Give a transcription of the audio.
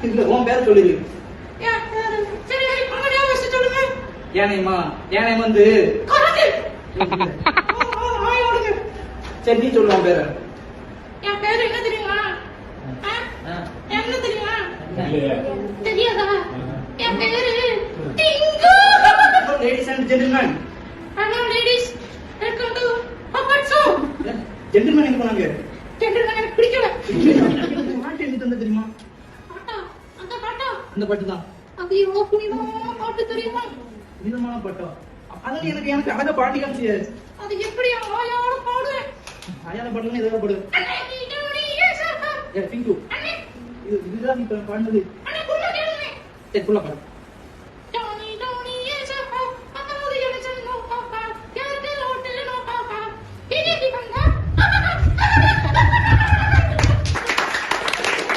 இல்ல உன் பேரை சொல்லிடு. என் பேரு சரி உங்க ஞாபகம் சொல்லுங்க. யானையம்மா யானை வந்து கரடி. சரி நீ சொல்லு உன் பேரை. என் பேரு என்ன தெரியுமா? என்ன தெரியுமா? தெரியாதா? என் பேரு டிங்கு. Ladies and gentlemen. Hello ladies. Welcome to Puppet Show. Gentlemen எங்க போனாங்க? Gentlemen எனக்கு பிடிக்கல. பாட்டு என்ன தந்த தெரியுமா? பாட்டா? அந்த பாட்டா? அந்த பாட்டு தான். அது எவ்வளவு புனிதமான பாட்டு தெரியுமா? புனிதமான பாட்டா? அதான் எனக்கு அழகா பாடி காமிச்சியே. அது எப்படி ஆயால பாடுவேன்? ஆயால பாடுனா ஏதாவது பாடு. அண்ணே நீ ஏசா. ஏ பிங்கு. அண்ணே இதுதான் நீ பாடுனது. அண்ணே புள்ள கேளுங்க. சரி புள்ள பாடு.